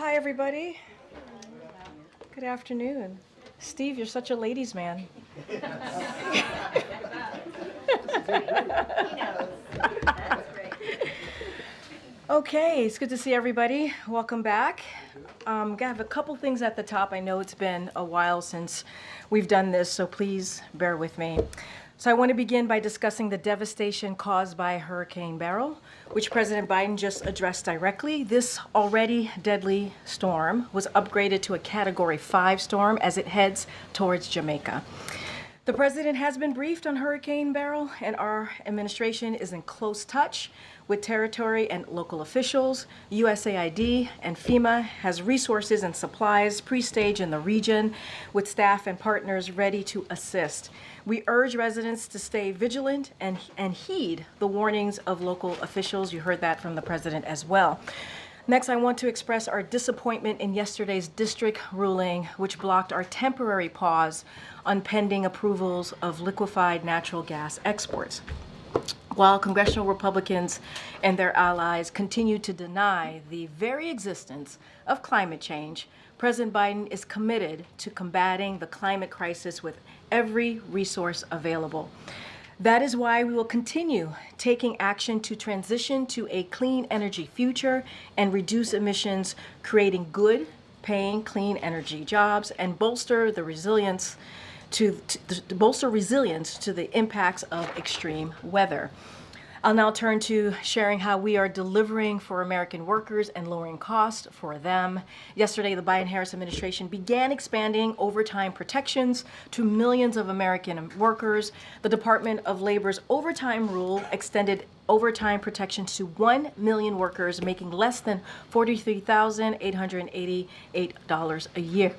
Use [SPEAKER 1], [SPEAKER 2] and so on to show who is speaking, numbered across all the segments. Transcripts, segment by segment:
[SPEAKER 1] Hi, everybody. Good afternoon. Steve, you're such a ladies' man.
[SPEAKER 2] He knows. That's great.
[SPEAKER 1] Okay, it's good to see everybody. Welcome back. I have a couple things at the top. I know it's been a while since we've done this, so please bear with me. So I want to begin by discussing the devastation caused by Hurricane Beryl, which President Biden just addressed directly. This already deadly storm was upgraded to a Category 5 storm as it heads towards Jamaica. The president has been briefed on Hurricane Beryl, and our administration is in close touch with territory and local officials. USAID and FEMA has resources and supplies pre-staged in the region with staff and partners ready to assist. We urge residents to stay vigilant and heed the warnings of local officials. You heard that from the president as well. Next, I want to express our disappointment in yesterday's district ruling, which blocked our temporary pause on pending approvals of liquefied natural gas exports. While congressional Republicans and their allies continue to deny the very existence of climate change, President Biden is committed to combating the climate crisis with every resource available. That is why we will continue taking action to transition to a clean energy future and reduce emissions, creating good paying clean energy jobs, and bolster resilience to the impacts of extreme weather. I'll now turn to sharing how we are delivering for American workers and lowering costs for them. Yesterday, the Biden-Harris administration began expanding overtime protections to millions of American workers. The Department of Labor's overtime rule extended overtime protection to 1 million workers making less than $43,888 a year.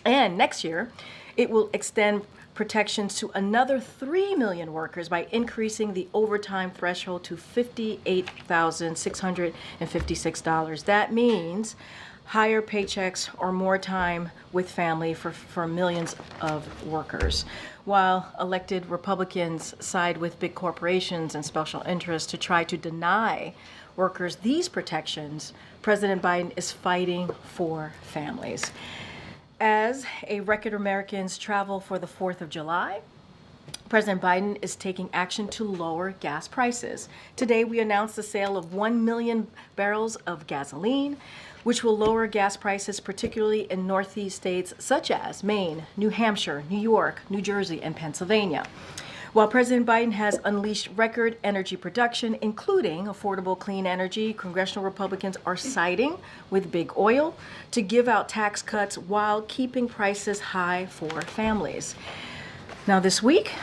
[SPEAKER 1] And next year, it will extend protections to another 3 million workers by increasing the overtime threshold to $58,656. That means higher paychecks or more time with family for millions of workers. While elected Republicans side with big corporations and special interests to try to deny workers these protections, President Biden is fighting for families. As a record Americans travel for the 4th of July, President Biden is taking action to lower gas prices. Today, we announced the sale of 1 million barrels of gasoline, which will lower gas prices, particularly in Northeast states such as Maine, New Hampshire, New York, New Jersey, and Pennsylvania. While President Biden has unleashed record energy production, including affordable clean energy, congressional Republicans are siding with big oil to give out tax cuts while keeping prices high for families. Now this week,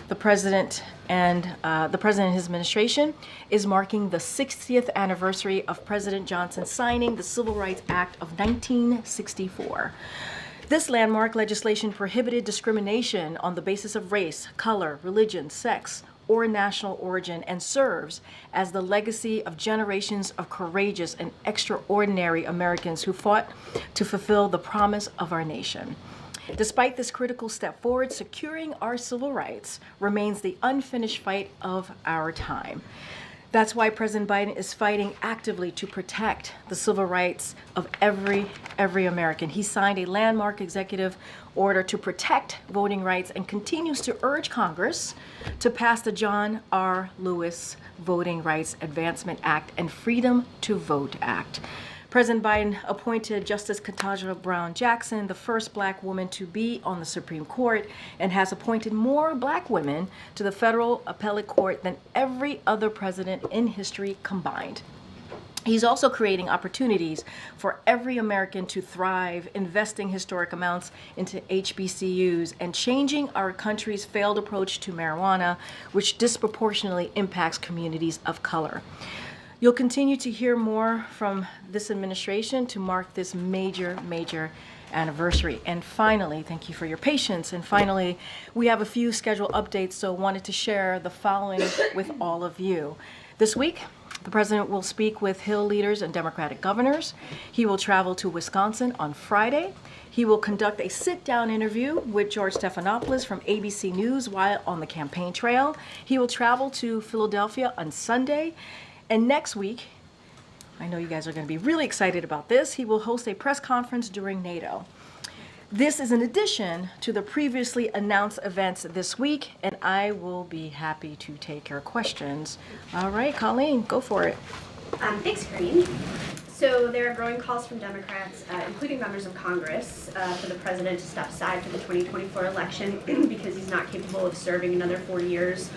[SPEAKER 1] the president and his administration is marking the 60th anniversary of President Johnson signing the Civil Rights Act of 1964. This landmark legislation prohibited discrimination on the basis of race, color, religion, sex, or national origin, and serves as the legacy of generations of courageous and extraordinary Americans who fought to fulfill the promise of our nation. Despite this critical step forward, securing our civil rights remains the unfinished fight of our time. That's why President Biden is fighting actively to protect the civil rights of every American. He signed a landmark executive order to protect voting rights and continues to urge Congress to pass the John R. Lewis Voting Rights Advancement Act and Freedom to Vote Act. President Biden appointed Justice Ketanji Brown Jackson, the first black woman to be on the Supreme Court, and has appointed more black women to the federal appellate court than every other president in history combined. He's also creating opportunities for every American to thrive, investing historic amounts into HBCUs, and changing our country's failed approach to marijuana, which disproportionately impacts communities of color. You'll continue to hear more from this administration to mark this major anniversary. And finally, thank you for your patience. And finally, we have a few schedule updates, so wanted to share the following with all of you. This week, the president will speak with Hill leaders and Democratic governors. He will travel to Wisconsin on Friday. He will conduct a sit-down interview with George Stephanopoulos from ABC News while on the campaign trail. He will travel to Philadelphia on Sunday. And next week, I know you guys are going to be really excited about this. He will host a press conference during NATO. This is in addition to the previously announced events this week, and I will be happy to take your questions. All right, Colleen, go for it.
[SPEAKER 3] Thanks, Karine. So there are growing calls from Democrats, including members of Congress, for the president to step aside for the 2024 election because he's not capable of serving another 4 years.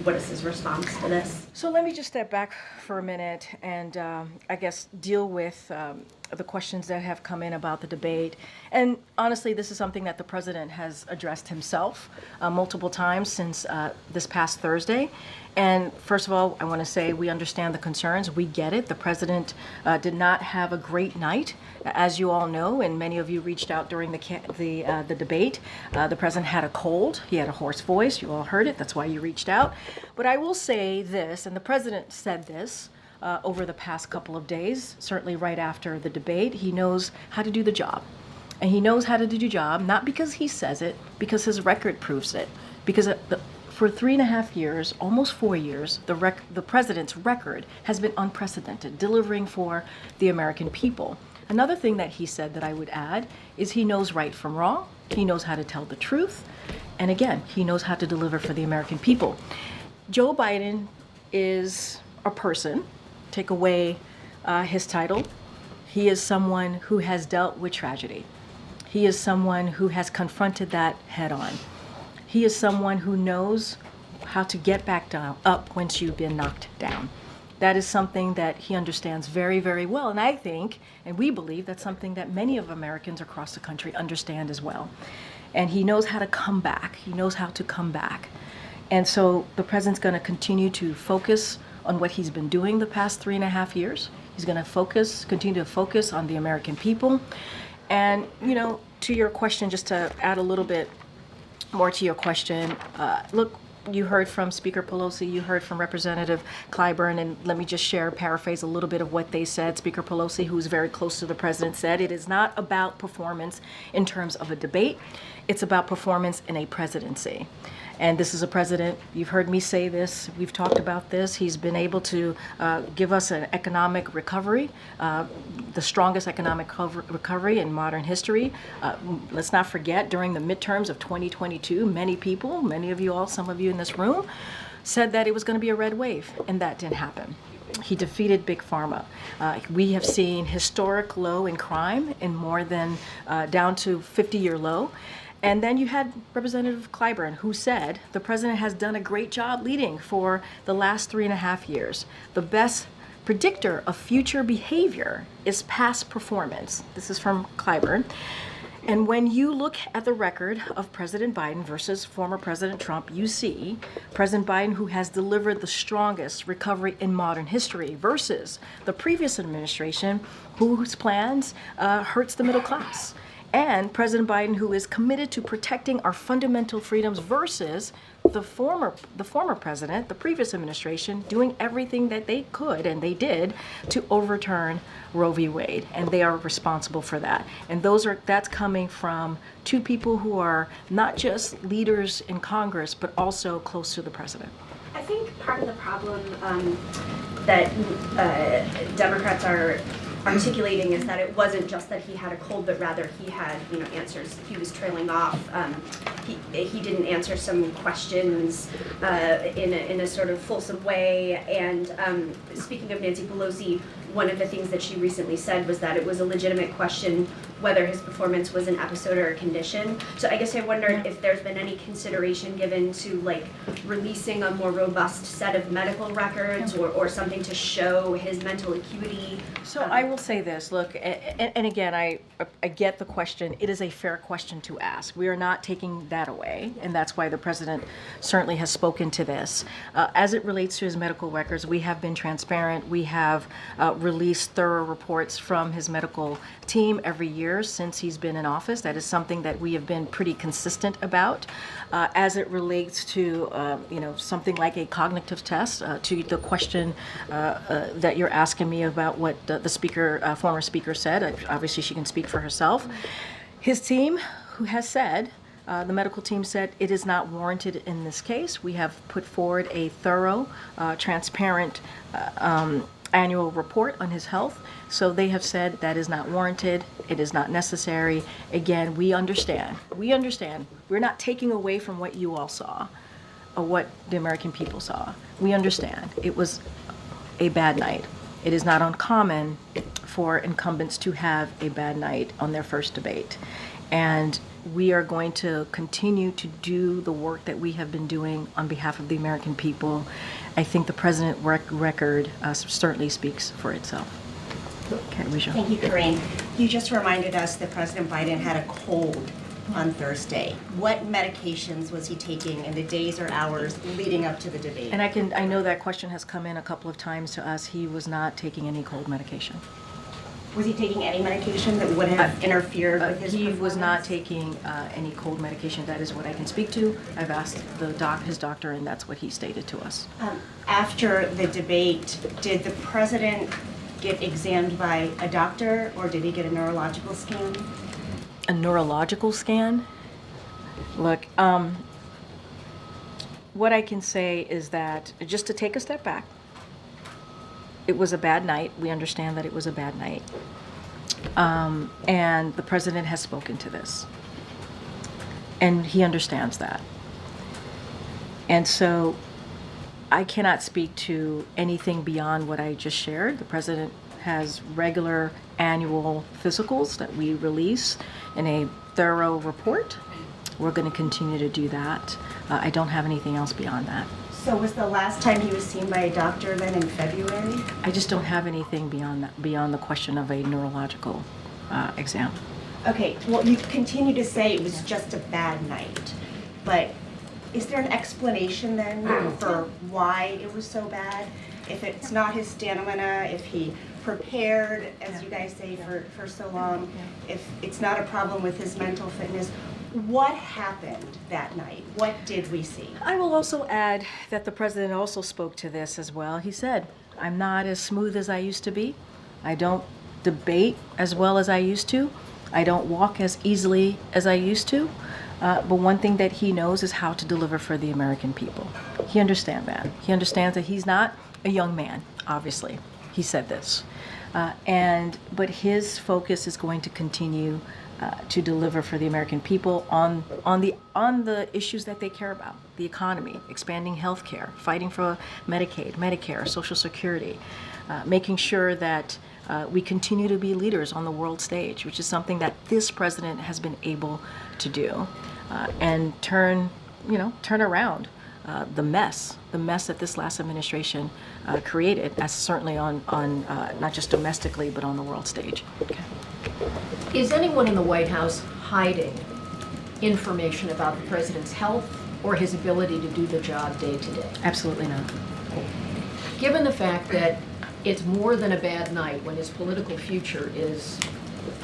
[SPEAKER 3] What is his response to this?
[SPEAKER 1] So let me just step back for a minute and I guess deal with the questions that have come in about the debate. And honestly, this is something that the president has addressed himself multiple times since this past Thursday. And first of all, I want to say we understand the concerns. We get it. The president did not have a great night, as you all know, and many of you reached out during the debate. The president had a cold. He had a hoarse voice. You all heard it. That's why you reached out. But I will say this, and the president said this over the past couple of days, certainly right after the debate. He knows how to do the job. And he knows how to do the job, not because he says it, because his record proves it. Because for 3.5 years, almost 4 years, the president's record has been unprecedented, delivering for the American people. Another thing that he said that I would add is he knows right from wrong. He knows how to tell the truth. And again, he knows how to deliver for the American people. Joe Biden is a person. Take away his title. He is someone who has dealt with tragedy. He is someone who has confronted that head on. He is someone who knows how to get back up once you've been knocked down. That is something that he understands very, very well. And I think, and we believe, that's something that many of Americans across the country understand as well. And he knows how to come back. He knows how to come back. And so the president's going to continue to focus on what he's been doing the past 3.5 years. He's going to continue to focus on the American people. And, to your question, just to add a little bit more to your question, look, you heard from Speaker Pelosi, you heard from Representative Clyburn, and let me just paraphrase a little bit of what they said. Speaker Pelosi, who's very close to the president, said it is not about performance in terms of a debate. It's about performance in a presidency. And this is a president, you've heard me say this, we've talked about this. He's been able to give us an economic recovery, the strongest economic recovery in modern history. Let's not forget, during the midterms of 2022, many of you all, some of you in this room, said that it was going to be a red wave, and that didn't happen. He defeated Big Pharma. We have seen historic low in crime in more than down to 50-year low. And then you had Representative Clyburn, who said the president has done a great job leading for the last 3.5 years. The best predictor of future behavior is past performance. This is from Clyburn. And when you look at the record of President Biden versus former President Trump, you see President Biden, who has delivered the strongest recovery in modern history, versus the previous administration, whose plans hurts the middle class. And President Biden, who is committed to protecting our fundamental freedoms, versus the former president, the previous administration, doing everything that they could, and they did, to overturn Roe v. Wade. And they are responsible for that. And that's coming from two people who are not just leaders in Congress, but also close to the president.
[SPEAKER 3] I think part of the problem that Democrats are articulating is that it wasn't just that he had a cold, but rather he had, answers. He was trailing off. He didn't answer some questions in a sort of fulsome way. And speaking of Nancy Pelosi, one of the things that she recently said was that it was a legitimate question whether his performance was an episode or a condition. So I guess I wondered if there's been any consideration given to releasing a more robust set of medical records or something to show his mental acuity.
[SPEAKER 1] So I will say this, look, and again, I get the question. It is a fair question to ask. We are not taking that away, and that's why the president certainly has spoken to this. As it relates to his medical records, we have been transparent. We have released thorough reports from his medical team every year since he's been in office. That is something that we have been pretty consistent about. As it relates to, something like a cognitive test, to the question that you're asking me about what the former speaker said. Obviously, she can speak for herself. His team, who has said, the medical team said it is not warranted in this case. We have put forward a thorough, transparent annual report on his health. So they have said that is not warranted. It is not necessary. Again, we understand. We understand. We're not taking away from what you all saw or what the American people saw. We understand. It was a bad night. It is not uncommon for incumbents to have a bad night on their first debate. And we are going to continue to do the work that we have been doing on behalf of the American people. I think the president record certainly speaks for itself. Okay, Risha.
[SPEAKER 2] Thank you, Karine. You just reminded us that President Biden had a cold on Thursday. What medications was he taking in the days or hours leading up to the debate?
[SPEAKER 1] And I know that question has come in a couple of times to us. He was not taking any cold medication.
[SPEAKER 2] Was he taking any medication that would have interfered with his
[SPEAKER 1] He
[SPEAKER 2] performance?
[SPEAKER 1] was not taking any cold medication. That is what I can speak to. I've asked his doctor, and that's what he stated to us.
[SPEAKER 2] After the debate, did the president get examined by a doctor, or did he get a neurological scan?
[SPEAKER 1] A neurological scan? Look, what I can say is that, just to take a step back, it was a bad night. We understand that it was a bad night. And the president has spoken to this. And he understands that. And so I cannot speak to anything beyond what I just shared. The president has regular annual physicals that we release in a thorough report. We're going to continue to do that. I don't have anything else beyond that.
[SPEAKER 2] So was the last time he was seen by a doctor then in February?
[SPEAKER 1] I just don't have anything beyond that, beyond the question of a neurological exam.
[SPEAKER 2] Okay, well, you continue to say it was just a bad night, but is there an explanation then for why it was so bad? If it's not his stamina, if he prepared, as you guys say, for so long, if it's not a problem with his mental fitness, what happened that night? What did we see?
[SPEAKER 1] I will also add that the president also spoke to this as well. He said, I'm not as smooth as I used to be. I don't debate as well as I used to. I don't walk as easily as I used to. But one thing that he knows is how to deliver for the American people. He understands that. He understands that he's not a young man, obviously. He said this. But his focus is going to continue to deliver for the American people on the issues that they care about: the economy, expanding health care, fighting for Medicaid, Medicare, Social Security, making sure that we continue to be leaders on the world stage, which is something that this president has been able to do, and turn around the mess that this last administration created, as certainly on not just domestically but on the world stage. Okay.
[SPEAKER 4] Is anyone in the White House hiding information about the president's health or his ability to do the job day to day?
[SPEAKER 1] Absolutely not.
[SPEAKER 4] Given the fact that it's more than a bad night when his political future is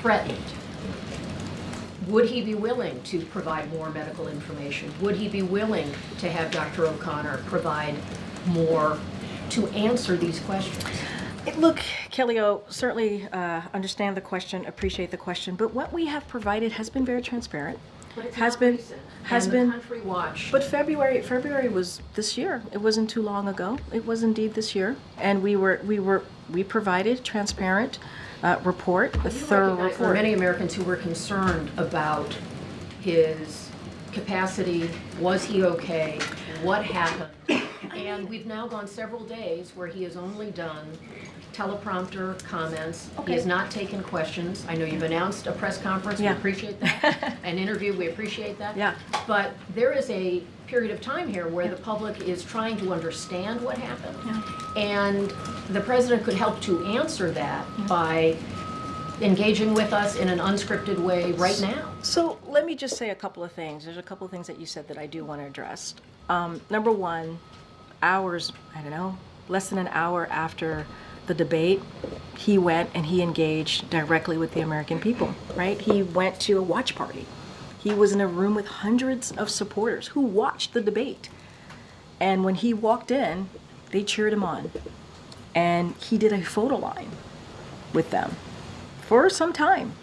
[SPEAKER 4] threatened, would he be willing to provide more medical information? Would he be willing to have Dr. O'Connor provide more to answer these questions?
[SPEAKER 1] Look, Kelly-O, certainly understand the question, appreciate the question, but what we have provided has been very transparent.
[SPEAKER 4] But it's
[SPEAKER 1] has
[SPEAKER 4] not
[SPEAKER 1] been
[SPEAKER 4] recent.
[SPEAKER 1] has
[SPEAKER 4] And
[SPEAKER 1] been
[SPEAKER 4] the Country Watch.
[SPEAKER 1] But February was this year. It wasn't too long ago. It was indeed this year, and we provided transparent report, a thorough
[SPEAKER 4] There were
[SPEAKER 1] report.
[SPEAKER 4] many Americans who were concerned about his capacity. Was he okay? What happened? And we've now gone several days where he has only done teleprompter comments. He has not taken questions. I know you've announced a press conference.
[SPEAKER 1] Yeah.
[SPEAKER 4] We appreciate that. An interview. We appreciate that.
[SPEAKER 1] Yeah.
[SPEAKER 4] But there is a period of time here where the public is trying to understand what happened.
[SPEAKER 1] Yeah.
[SPEAKER 4] And the president could help to answer that by engaging with us in an unscripted way right now.
[SPEAKER 1] So let me just say a couple of things. There's a couple of things that you said that I do want to address. Number one, less than an hour after the debate, he went and he engaged directly with the American people, right? He went to a watch party. He was in a room with hundreds of supporters who watched the debate. And when he walked in, they cheered him on. And he did a photo line with them for some time.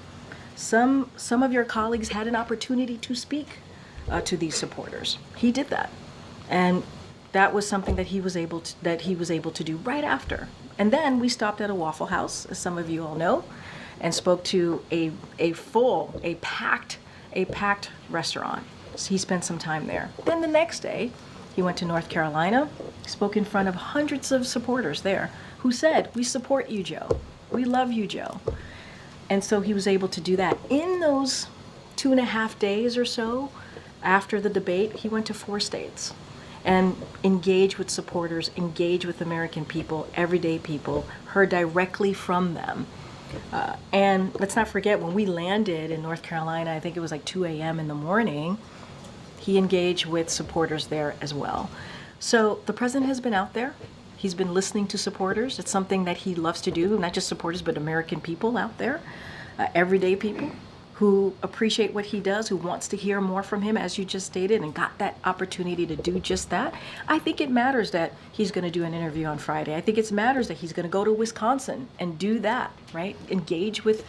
[SPEAKER 1] Some of your colleagues had an opportunity to speak to these supporters. He did that. And that was something that he was able to do right after. And then we stopped at a Waffle House, as some of you all know, and spoke to a packed restaurant. So he spent some time there. Then the next day, he went to North Carolina, spoke in front of hundreds of supporters there who said, "We support you, Joe. We love you, Joe." And so he was able to do that. In those 2.5 days or so after the debate, he went to 4 states and engaged with supporters, engaged with American people, everyday people, heard directly from them. And let's not forget, when we landed in North Carolina, I think it was like 2 a.m. in the morning, he engaged with supporters there as well. So the president has been out there. He's been listening to supporters. It's something that he loves to do, not just supporters, but American people out there, everyday people who appreciate what he does, who wants to hear more from him, as you just stated, and got that opportunity to do just that. I think it matters that he's going to do an interview on Friday. I think it matters that he's going to go to Wisconsin and do that, right? Engage with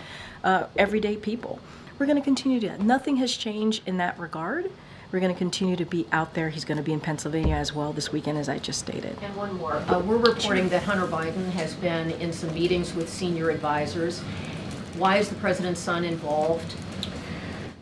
[SPEAKER 1] everyday people. We're going to continue to do that. Nothing has changed in that regard. We're going to continue to be out there. He's going to be in Pennsylvania as well this weekend, as I just stated.
[SPEAKER 4] And one more. We're reporting that Hunter Biden has been in some meetings with senior advisors. Why is the president's son involved?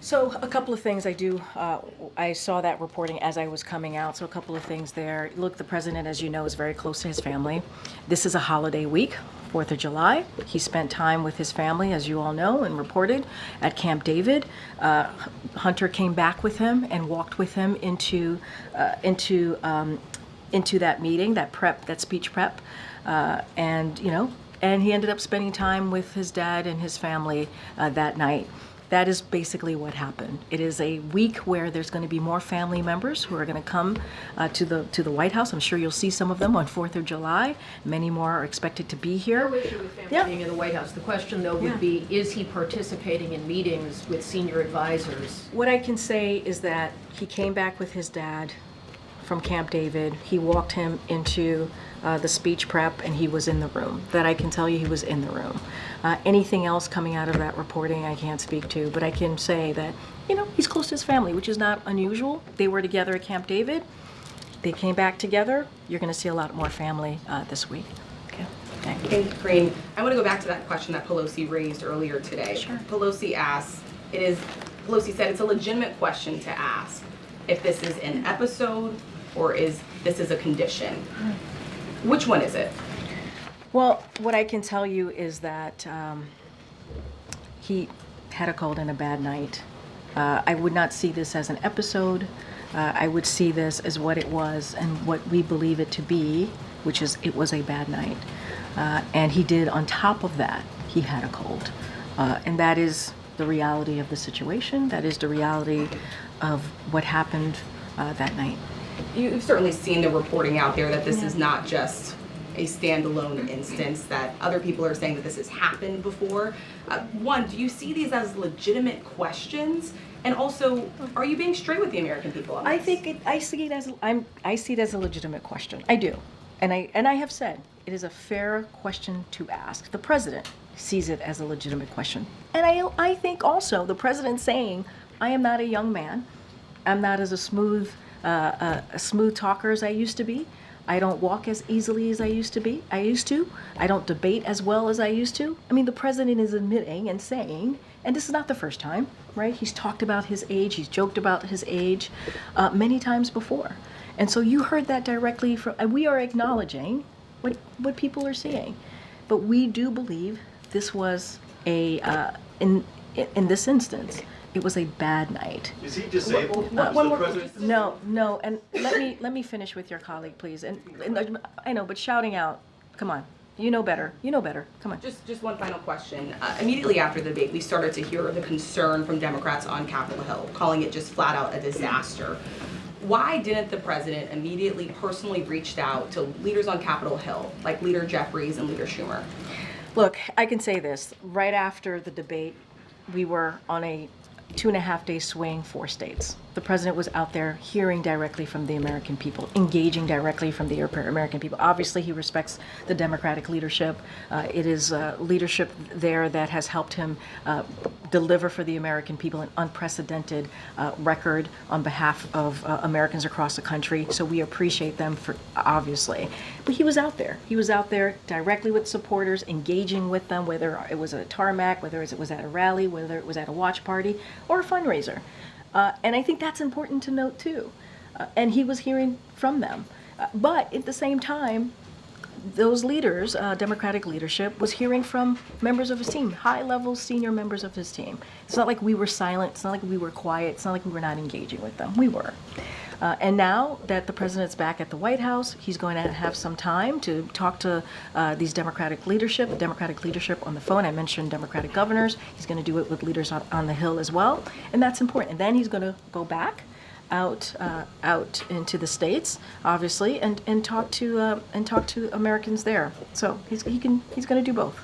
[SPEAKER 1] So a couple of things I saw that reporting as I was coming out, so a couple of things there. Look, the president, as you know, is very close to his family. This is a holiday week, 4th of July. He spent time with his family, as you all know, and reported at Camp David. Hunter came back with him and walked with him into that meeting, that speech prep, and he ended up spending time with his dad and his family that night. That is basically what happened. It is a week where there's going to be more family members who are going to come to the White House. I'm sure you'll see some of them on 4th of July. Many more are expected to be here.
[SPEAKER 4] No issue with family being in the White House. The question, though, would be, is he participating in meetings with senior advisors?
[SPEAKER 1] What I can say is that he came back with his dad from Camp David. He walked him into the speech prep, and he was in the room. That I can tell you, he was in the room. Anything else coming out of that reporting I can't speak to, but I can say that, he's close to his family, which is not unusual. They were together at Camp David. They came back together. You're going to see a lot more family this week. Okay. Thank you.
[SPEAKER 5] And Karine, I want to go back to that question that Pelosi raised earlier today.
[SPEAKER 1] Sure.
[SPEAKER 5] Pelosi said it's a legitimate question to ask if this is an episode or is this a condition. Which one is it?
[SPEAKER 1] Well, what I can tell you is that he had a cold and a bad night. I would not see this as an episode. I would see this as what it was and what we believe it to be, which is it was a bad night. And he did, on top of that, he had a cold. And that is the reality of the situation. That is the reality of what happened that night.
[SPEAKER 5] You've certainly seen the reporting out there that this is not just a standalone instance, that other people are saying that this has happened before. One, do you see these as legitimate questions? And also, are you being straight with the American people on this?
[SPEAKER 1] I see it as a legitimate question. I do. And I have said it is a fair question to ask. The president sees it as a legitimate question. And I think also the president saying, I am not a young man. I'm not as a smooth talker as I used to be. I don't walk as easily as I used to. I don't debate as well as I used to. I mean, the president is admitting and saying, and this is not the first time, right? He's talked about his age. He's joked about his age many times before. And so you heard that directly from, and we are acknowledging what people are seeing. But we do believe this was in this instance, it was a bad night.
[SPEAKER 6] Is he disabled?
[SPEAKER 1] No, and let me finish with your colleague, please. And I know, but shouting out, come on, you know better, come on.
[SPEAKER 5] Just one final question. Immediately after the debate, we started to hear the concern from Democrats on Capitol Hill, calling it just flat out a disaster. Why didn't the president immediately personally reach out to leaders on Capitol Hill, like Leader Jeffries and Leader Schumer?
[SPEAKER 1] Look, I can say this. Right after the debate, we were on a 2.5 day swing, 4 states. The president was out there hearing directly from the American people, engaging directly from the American people. Obviously, he respects the Democratic leadership. It is leadership there that has helped him deliver for the American people an unprecedented record on behalf of Americans across the country. So we appreciate them for, obviously. But he was out there. He was out there directly with supporters, engaging with them, whether it was at a tarmac, whether it was at a rally, whether it was at a watch party or a fundraiser. And I think that's important to note too. And he was hearing from them. But at the same time, those leaders, Democratic leadership, was hearing from members of his team, high-level senior members of his team. It's not like we were silent. It's not like we were quiet. It's not like we were not engaging with them. We were. And now that the president's back at the White House, he's going to have some time to talk to these Democratic leadership on the phone. I mentioned Democratic governors. He's going to do it with leaders on the Hill as well. And that's important. And then he's going to go back out into the states, obviously, and talk to Americans there. So he's going to do both.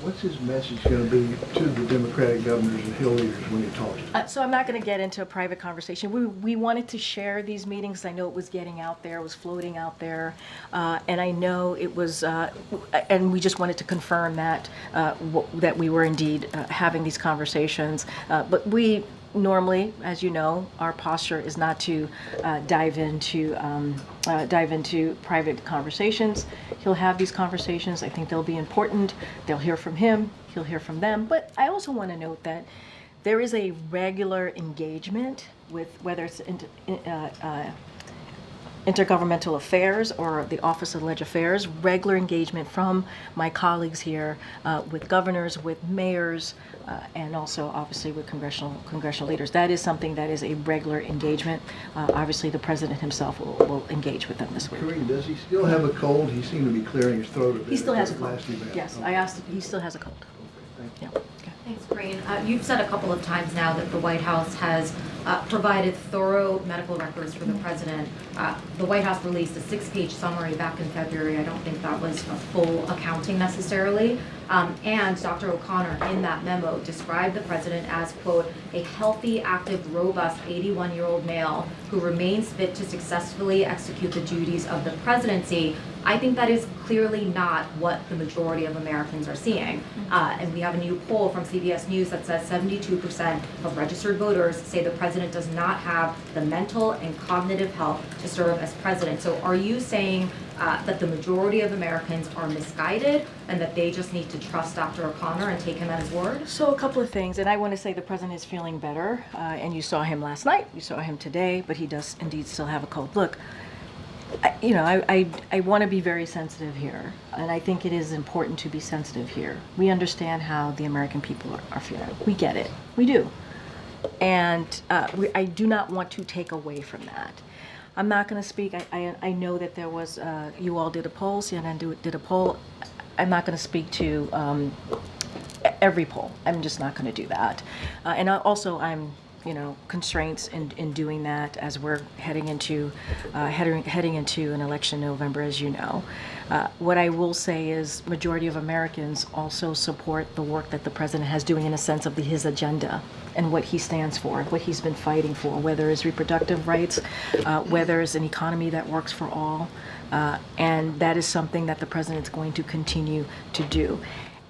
[SPEAKER 6] What's his message going to be to the Democratic governors and Hill leaders when he talks to them?
[SPEAKER 1] So I'm not going to get into a private conversation. We wanted to share these meetings. I know it was getting out there, it was floating out there, and I know it was, and we just wanted to confirm that that we were indeed having these conversations. But we normally, as you know, our posture is not to dive into private conversations. He'll have these conversations. I think they'll be important. They'll hear from him. He'll hear from them. But I also want to note that there is a regular engagement with whether it's Intergovernmental Affairs or the Office of Legis Affairs, regular engagement from my colleagues here with governors, with mayors, and also obviously with congressional leaders. That is something that is a regular engagement. Obviously, the president himself will engage with them this week.
[SPEAKER 6] Karine, does he still have a cold? He seemed to be clearing his throat a bit.
[SPEAKER 1] He still has a
[SPEAKER 6] at that
[SPEAKER 1] cold.
[SPEAKER 6] last event.
[SPEAKER 1] Yes,
[SPEAKER 6] Okay.
[SPEAKER 1] I asked. He still has a cold.
[SPEAKER 6] Okay, thank you.
[SPEAKER 1] Yeah. Okay.
[SPEAKER 7] Thanks, Karine. You've said a couple of times now that the White House has provided thorough medical records for the president. The White House released a 6-page summary back in February. I don't think that was a full accounting necessarily. And Dr. O'Connor in that memo described the president as, quote, a healthy, active, robust 81-year-old male who remains fit to successfully execute the duties of the presidency. I think that is clearly not what the majority of Americans are seeing. And we have a new poll from CBS News that says 72% of registered voters say the president does not have the mental and cognitive health to serve as president. So are you saying that the majority of Americans are misguided and that they just need to trust Dr. O'Connor and take him at his word?
[SPEAKER 1] So a couple of things, and I want to say the president is feeling better, and you saw him last night, you saw him today, but he does indeed still have a cold. Look, I want to be very sensitive here, and I think it is important to be sensitive here. We understand how the American people are feeling. We get it. We do. And I do not want to take away from that. I'm not going to speak. I know that there was, you all did a poll, CNN did a poll. I'm not going to speak to every poll. I'm just not going to do that. And I'm constraints in doing that as we're heading into an election in November, as you know. What I will say is majority of Americans also support the work that the president has doing in a sense of his agenda and what he stands for, what he's been fighting for, whether it's reproductive rights, whether it's an economy that works for all. And that is something that the president's going to continue to do.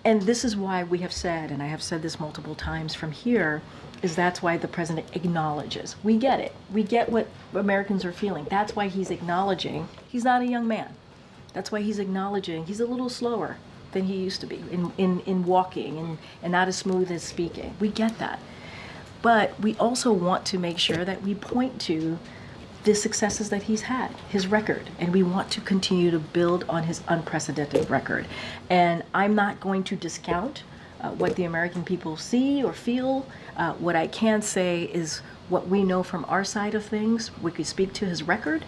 [SPEAKER 1] And this is why we have said, and I have said this multiple times from here, is that's why the president acknowledges. We get it. We get what Americans are feeling. That's why he's acknowledging. He's not a young man. That's why he's acknowledging. He's a little slower than he used to be in walking and not as smooth as speaking. We get that. But we also want to make sure that we point to the successes that he's had, his record, and we want to continue to build on his unprecedented record. And I'm not going to discount what the American people see or feel. What I can say is what we know from our side of things. We could speak to his record,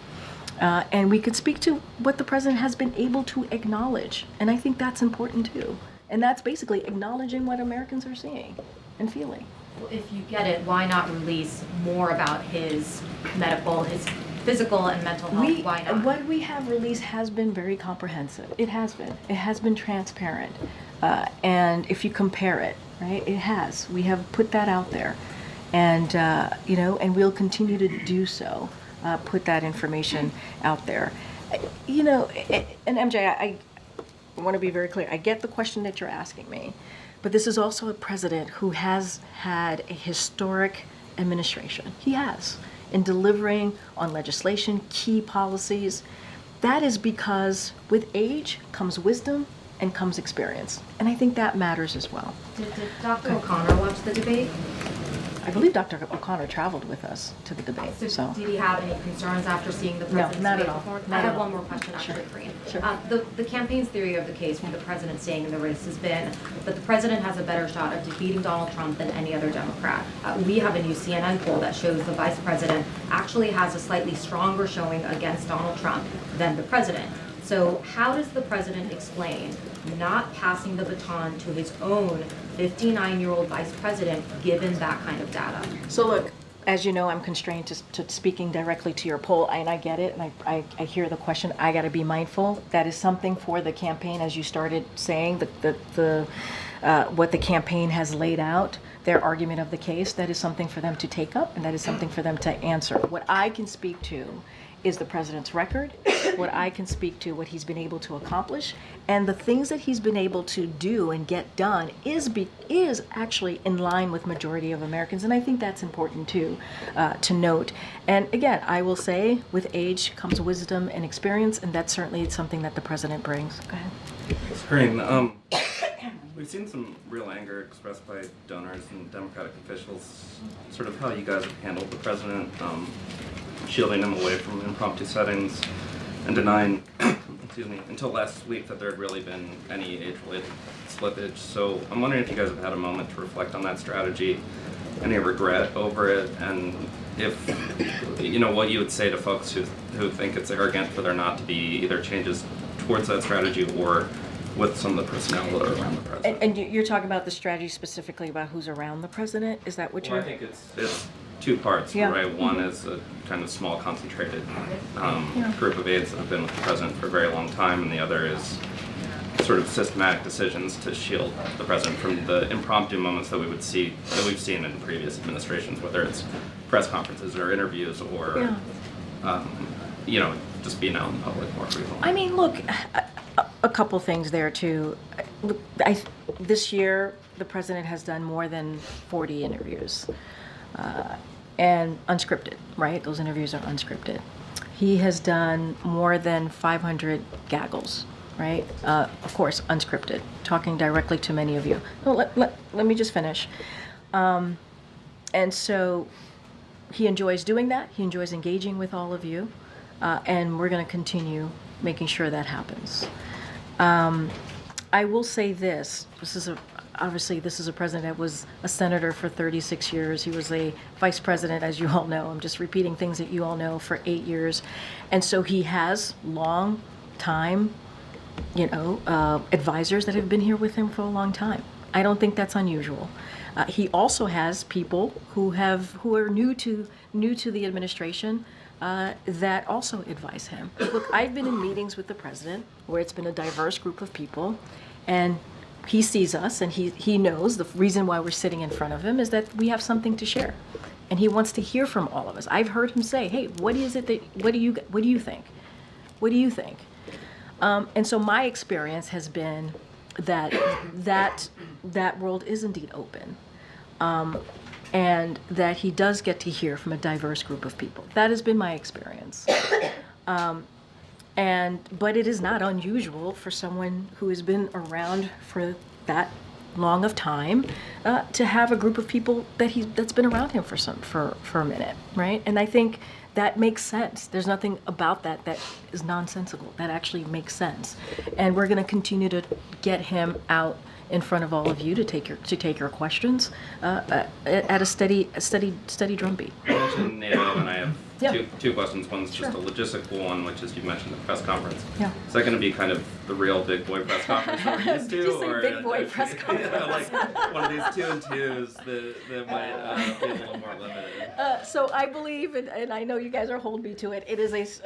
[SPEAKER 1] and we could speak to what the president has been able to acknowledge. And I think that's important too. And that's basically acknowledging what Americans are seeing and feeling.
[SPEAKER 7] Well, if you get it, why not release more about his medical, his physical and mental health? Why not?
[SPEAKER 1] What we have released has been very comprehensive. It has been. It has been transparent. And if you compare it, right, it has. We have put that out there. And, and we'll continue to do so, put that information out there. And MJ, I want to be very clear. I get the question that you're asking me, but this is also a president who has had a historic administration. He has, in delivering on legislation, key policies. That is because with age comes wisdom and comes experience. And I think that matters as well.
[SPEAKER 7] Did Dr. O'Connor watch the debate?
[SPEAKER 1] I believe Dr. O'Connor traveled with us to the debate, so.
[SPEAKER 7] Did he have any concerns after seeing the
[SPEAKER 1] No,
[SPEAKER 7] president's
[SPEAKER 1] not at
[SPEAKER 7] debate
[SPEAKER 1] all.
[SPEAKER 7] before?
[SPEAKER 1] Not
[SPEAKER 7] I
[SPEAKER 1] at
[SPEAKER 7] have
[SPEAKER 1] all.
[SPEAKER 7] one more question actually, Karine.
[SPEAKER 1] Sure.
[SPEAKER 7] The campaign's theory of the case for the president staying in the race has been that the president has a better shot of defeating Donald Trump than any other Democrat. We have a new CNN poll that shows the vice president actually has a slightly stronger showing against Donald Trump than the president. So how does the president explain not passing the baton to his own 59-year-old vice president given that kind of data?
[SPEAKER 1] So look, as you know, I'm constrained to speaking directly to your poll, and I get it, and I hear the question. I got to be mindful. That is something for the campaign, as you started saying, what the campaign has laid out, their argument of the case. That is something for them to take up, and that is something for them to answer. What I can speak to is the president's record, what I can speak to, what he's been able to accomplish, and the things that he's been able to do and get done is actually in line with majority of Americans, and I think that's important too, to note. And again, I will say, with age comes wisdom and experience, and that's certainly something that the president brings. Go ahead.
[SPEAKER 8] Karine, we've seen some real anger expressed by donors and Democratic officials, sort of how you guys have handled the president, shielding him away from impromptu settings and denying, excuse me, until last week that there had really been any age-related slippage. So I'm wondering if you guys have had a moment to reflect on that strategy, any regret over it, and if, what you would say to folks who think it's arrogant for there not to be either changes towards that strategy or with some of the personnel that are around the president.
[SPEAKER 1] And you're talking about the strategy specifically about who's around the president? Is that what
[SPEAKER 8] Well,
[SPEAKER 1] you're?
[SPEAKER 8] I think it's two parts,
[SPEAKER 1] Yeah.
[SPEAKER 8] right? One is a kind of small, concentrated group of aides that have been with the president for a very long time, and the other is sort of systematic decisions to shield the president from the impromptu moments that we've seen in previous administrations, whether it's press conferences or interviews or, just being out in public more frequently.
[SPEAKER 1] I mean, look, a couple things there too. Look, this year, the president has done more than 40 interviews. And unscripted, right? Those interviews are unscripted. He has done more than 500 gaggles, right? Of course, unscripted, talking directly to many of you. No, let me just finish. And so he enjoys doing that. He enjoys engaging with all of you. And we're going to continue making sure that happens. I will say this. Obviously, this is a president that was a senator for 36 years. He was a vice president, as you all know. I'm just repeating things that you all know, for 8 years. And so he has long time, advisors that have been here with him for a long time. I don't think that's unusual. He also has people who are new to the administration that also advise him. Look, I've been in meetings with the president where it's been a diverse group of people, and he sees us, and he knows the reason why we're sitting in front of him is that we have something to share, and he wants to hear from all of us. I've heard him say, "Hey, what do you think? What do you think?" And so my experience has been that world is indeed open, and that he does get to hear from a diverse group of people. That has been my experience. But it is not unusual for someone who has been around for that long of time to have a group of people that's been around him for a minute, right? And I think that makes sense. There's nothing about that is nonsensical. That actually makes sense. And we're going to continue to get him out in front of all of you to take your questions at a steady drumbeat.
[SPEAKER 8] You mentioned NATO, and I have
[SPEAKER 1] Yeah.
[SPEAKER 8] two questions. One's
[SPEAKER 1] Sure.
[SPEAKER 8] just a logistical one, which is you mentioned the press conference.
[SPEAKER 1] Yeah.
[SPEAKER 8] Is that going to be kind of the real big boy press conference that we're used to?
[SPEAKER 1] Did you say
[SPEAKER 8] or,
[SPEAKER 1] big boy press
[SPEAKER 8] Yeah, like one of these 2-and-2s that might be a little more limited.
[SPEAKER 1] So I believe, and I know you guys are holding me to it,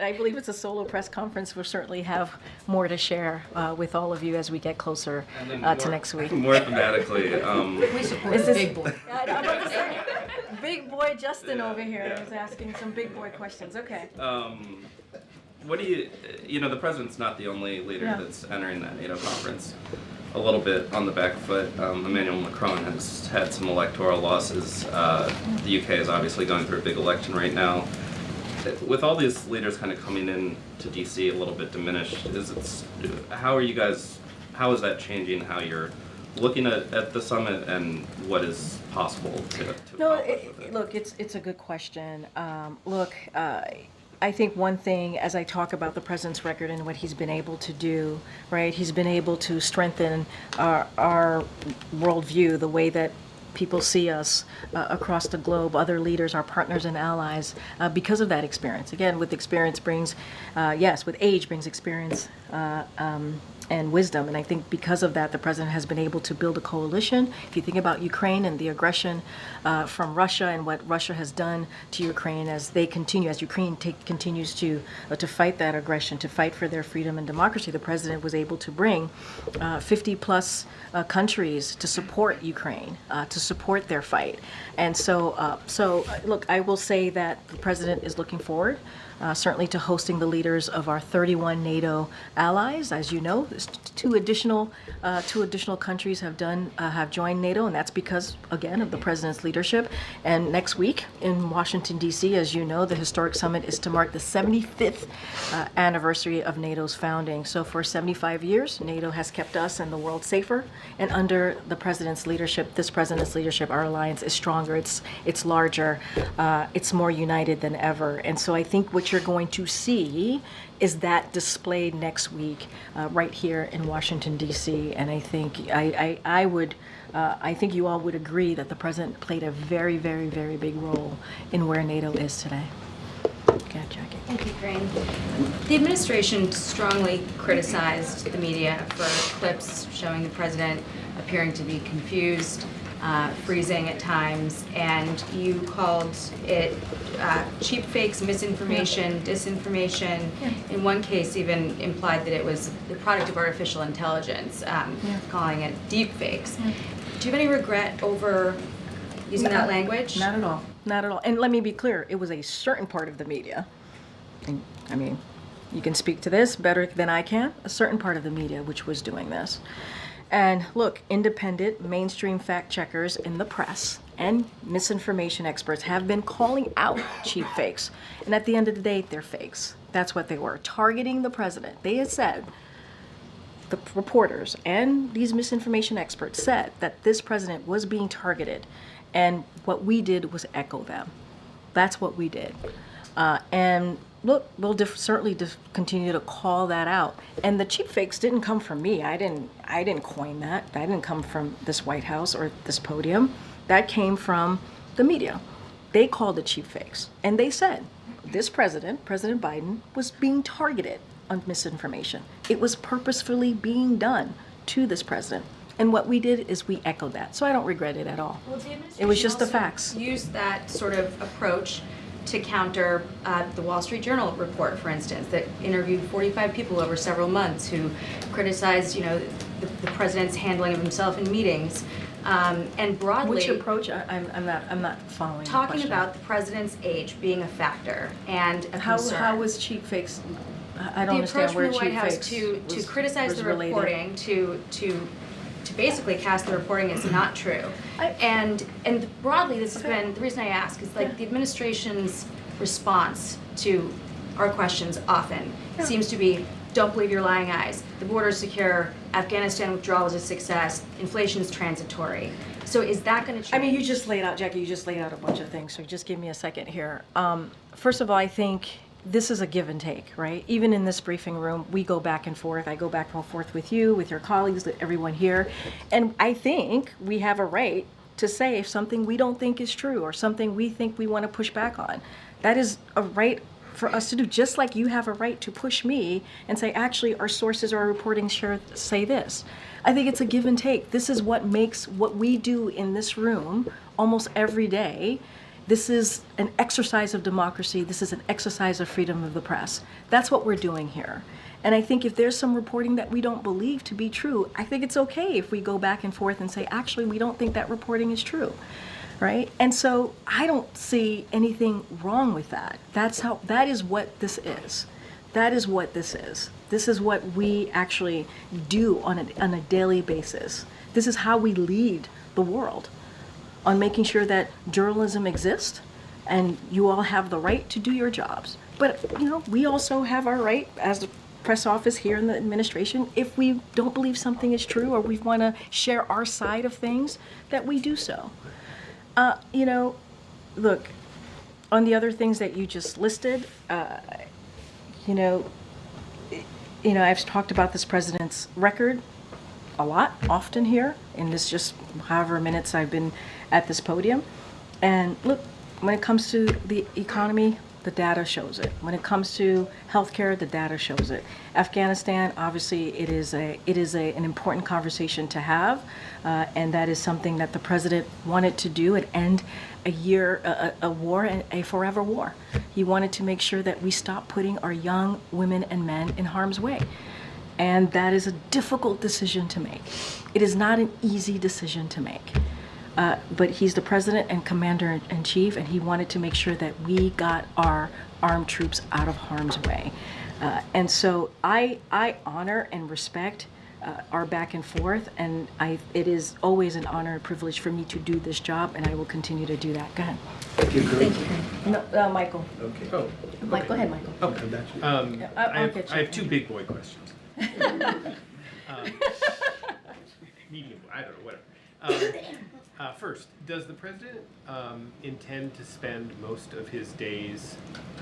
[SPEAKER 1] I believe it's a solo press conference. We'll certainly have more to share with all of you as we get closer
[SPEAKER 8] And then
[SPEAKER 1] to next week.
[SPEAKER 8] More thematically,
[SPEAKER 4] We support
[SPEAKER 1] Is
[SPEAKER 4] the
[SPEAKER 1] this-
[SPEAKER 4] big boy.
[SPEAKER 1] I'm about to say. Big boy Justin
[SPEAKER 8] Yeah,
[SPEAKER 1] over here
[SPEAKER 8] yeah.
[SPEAKER 1] is asking some big boy questions. Okay.
[SPEAKER 8] What do you know, the president's not the only leader
[SPEAKER 1] Yeah.
[SPEAKER 8] that's entering that NATO conference a little bit on the back foot. Emmanuel Macron has had some electoral losses. The UK is obviously going through a big election right now. With all these leaders kind of coming in to DC a little bit diminished, how is that changing how you're looking at the summit and what is possible to
[SPEAKER 1] No,
[SPEAKER 8] accomplish with it?
[SPEAKER 1] look, it's a good question. I think one thing, as I talk about the president's record and what he's been able to do, right? He's been able to strengthen our worldview, the way that people see us across the globe, other leaders, our partners and allies, because of that experience. Again, with experience brings, with age brings experience and wisdom. And I think because of that, the president has been able to build a coalition. If you think about Ukraine and the aggression from Russia and what Russia has done to Ukraine as Ukraine continues to fight that aggression, to fight for their freedom and democracy, the president was able to bring 50 plus countries to support Ukraine, to support their fight. And so look, I will say that the president is looking forward certainly to hosting the leaders of our 31 NATO allies. As you know, two additional countries have joined NATO, and that's because, again, of the president's leadership. And next week in Washington, D.C., as you know, the historic summit is to mark the 75th anniversary of NATO's founding. So for 75 years, NATO has kept us and the world safer. And under the president's leadership, this president's leadership, our alliance is stronger. It's larger. It's more united than ever. And so I think what you're going to see is that displayed next week right here in Washington, D.C. And I think I think you all would agree that the president played a very, very, very big role in where NATO is today. Okay, Jackie.
[SPEAKER 9] Thank you, Karine. The administration strongly criticized the media for clips showing the president appearing to be confused, freezing at times, and you called it cheap fakes, misinformation, disinformation.
[SPEAKER 1] Yeah.
[SPEAKER 9] In one case, even implied that it was the product of artificial intelligence, calling it deep fakes.
[SPEAKER 1] Yeah.
[SPEAKER 9] Do you have any regret over using that language?
[SPEAKER 1] Not at all. Not at all. And let me be clear, it was a certain part of the media. And, I mean, you can speak to this better than I can, a certain part of the media which was doing this. And look, independent mainstream fact checkers in the press and misinformation experts have been calling out cheap fakes. And at the end of the day, they're fakes. That's what they were, targeting the president. They had said, the reporters and these misinformation experts said that this president was being targeted. And what we did was echo them. That's what we did. And look, we'll certainly continue to call that out. And the cheap fakes didn't come from me. I didn't coin that. That didn't come from this White House or this podium. That came from the media. They called it cheap fakes. And they said this president, President Biden, was being targeted on misinformation. It was purposefully being done to this president. And what we did is we echoed that. So I don't regret it at all.
[SPEAKER 9] Well, the
[SPEAKER 1] It was just the
[SPEAKER 9] administration
[SPEAKER 1] facts.
[SPEAKER 9] also used that sort of approach to counter the Wall Street Journal report, for instance, that interviewed 45 people over several months who criticized, the president's handling of himself in meetings, and broadly.
[SPEAKER 1] Which approach? I'm not following. the
[SPEAKER 9] Talking
[SPEAKER 1] question.
[SPEAKER 9] about the president's age being a factor and a concern.
[SPEAKER 1] How was cheap fakes? I don't
[SPEAKER 9] the approach
[SPEAKER 1] understand
[SPEAKER 9] from
[SPEAKER 1] where
[SPEAKER 9] the White
[SPEAKER 1] cheap
[SPEAKER 9] House
[SPEAKER 1] fakes
[SPEAKER 9] to
[SPEAKER 1] was-
[SPEAKER 9] criticize
[SPEAKER 1] was
[SPEAKER 9] the
[SPEAKER 1] related.
[SPEAKER 9] reporting, to basically cast the reporting as not true. And broadly, this has been, the reason I ask is like the administration's response to our questions often seems to be, don't believe your lying eyes, the border is secure, Afghanistan withdrawal was a success, inflation is transitory. So is that going to change?
[SPEAKER 1] I mean, you just laid out, Jackie, you just laid out a bunch of things, so just give me a second here. First of all, I think this is a give and take, right? Even in this briefing room, we go back and forth. I go back and forth with you, with your colleagues, with everyone here. And I think we have a right to say if something we don't think is true or something we think we want to push back on. That is a right for us to do, just like you have a right to push me and say, actually, our sources or our reporting say this. I think it's a give and take. This is what makes what we do in this room almost every day. This is an exercise of democracy. This is an exercise of freedom of the press. That's what we're doing here. And I think if there's some reporting that we don't believe to be true, I think it's okay if we go back and forth and say, actually, we don't think that reporting is true. right? And so I don't see anything wrong with that. That is what this is. That is what this is. This is what we actually do on a daily basis. This is how we lead the world, on making sure that journalism exists and you all have the right to do your jobs. But, we also have our right as the press office here in the administration, if we don't believe something is true or we want to share our side of things, that we do so. Look, on the other things that you just listed, I've talked about this president's record a lot, often here, in this just however minutes I've been at this podium. And look, when it comes to the economy, the data shows it. When it comes to healthcare, the data shows it. Afghanistan, obviously, it is an important conversation to have, and that is something that the president wanted to do and end a war, and a forever war. He wanted to make sure that we stop putting our young women and men in harm's way. And that is a difficult decision to make. It is not an easy decision to make. But he's the president and commander-in-chief, and he wanted to make sure that we got our armed troops out of harm's way. And so I honor and respect our back and forth, and it is always an honor and privilege for me to do this job, and I will continue to do that. Go ahead.
[SPEAKER 6] Thank you, Karine.
[SPEAKER 1] No, Michael.
[SPEAKER 6] Okay.
[SPEAKER 10] Oh,
[SPEAKER 1] Go ahead, Michael.
[SPEAKER 10] okay.
[SPEAKER 6] That's you.
[SPEAKER 1] I'll get you.
[SPEAKER 10] I have two big boy questions. Medium, I don't know, whatever. First, does the president intend to spend most of his days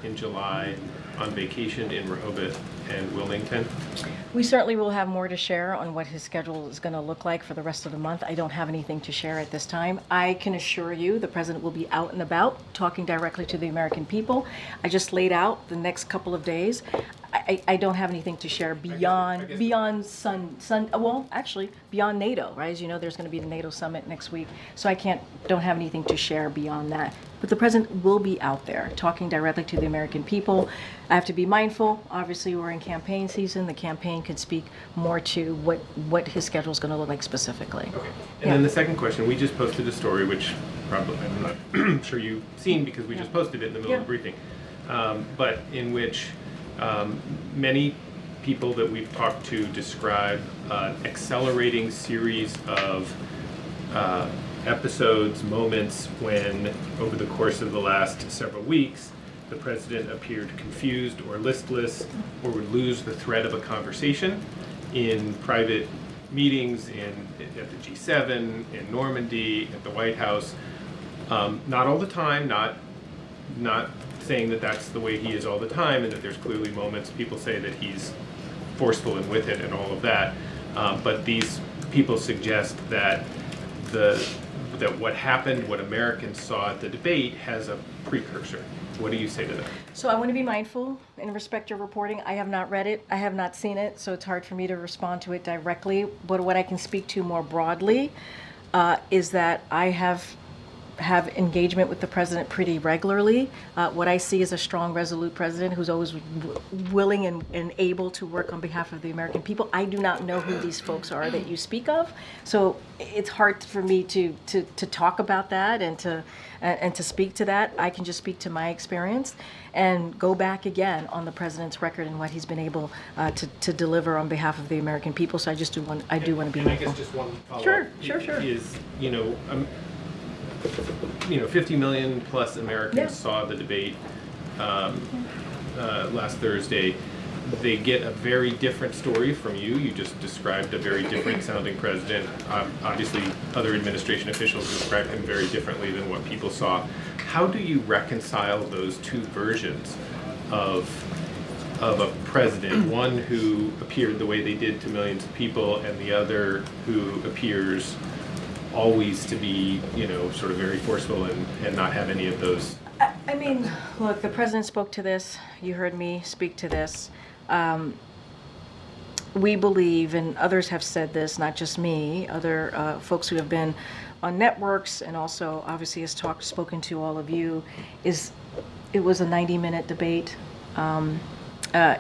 [SPEAKER 10] in July on vacation in Rehoboth and Wilmington?
[SPEAKER 1] We certainly will have more to share on what his schedule is going to look like for the rest of the month. I don't have anything to share at this time. I can assure you the president will be out and about talking directly to the American people. I just laid out the next couple of days. I don't have anything to share beyond beyond NATO, right? As you know, there's going to be the NATO summit next week, so I don't have anything to share beyond that. But the president will be out there talking directly to the American people. I have to be mindful. Obviously, we're in campaign season. The campaign could speak more to what his schedule is going to look like specifically.
[SPEAKER 10] Okay. And then the second question, we just posted a story, which probably I'm not sure you've seen because we just posted it in the middle of the briefing, but in which many people that we've talked to describe an accelerating series of episodes, moments when, over the course of the last several weeks, the president appeared confused or listless or would lose the thread of a conversation in private meetings at the G7, in Normandy, at the White House. Not all the time, not saying that that's the way he is all the time and that there's clearly moments people say that he's forceful and with it and all of that. But these people suggest that what happened, what Americans saw at the debate, has a precursor. What do you say to that?
[SPEAKER 1] So I want to be mindful and respect your reporting. I have not read it. I have not seen it, so it's hard for me to respond to it directly. But what I can speak to more broadly is that I have engagement with the president pretty regularly. What I see is a strong, resolute president who's always willing and able to work on behalf of the American people. I do not know who these folks are that you speak of, so it's hard for me to talk about that and to speak to that. I can just speak to my experience and go back again on the president's record and what he's been able to deliver on behalf of the American people. So I do want to be mindful.
[SPEAKER 10] And I guess just one follow-up.
[SPEAKER 1] Sure.
[SPEAKER 10] Is, 50 million plus Americans saw the debate last Thursday. They get a very different story from you. You just described a very different sounding president. Obviously, other administration officials describe him very differently than what people saw. How do you reconcile those two versions of a president, one who appeared the way they did to millions of people and the other who appears always to be, sort of very forceful and not have any of those?
[SPEAKER 1] I mean, look, the president spoke to this. You heard me speak to this. We believe, and others have said this, not just me, other folks who have been on networks and also obviously has spoken to all of you, it was a 90-minute debate.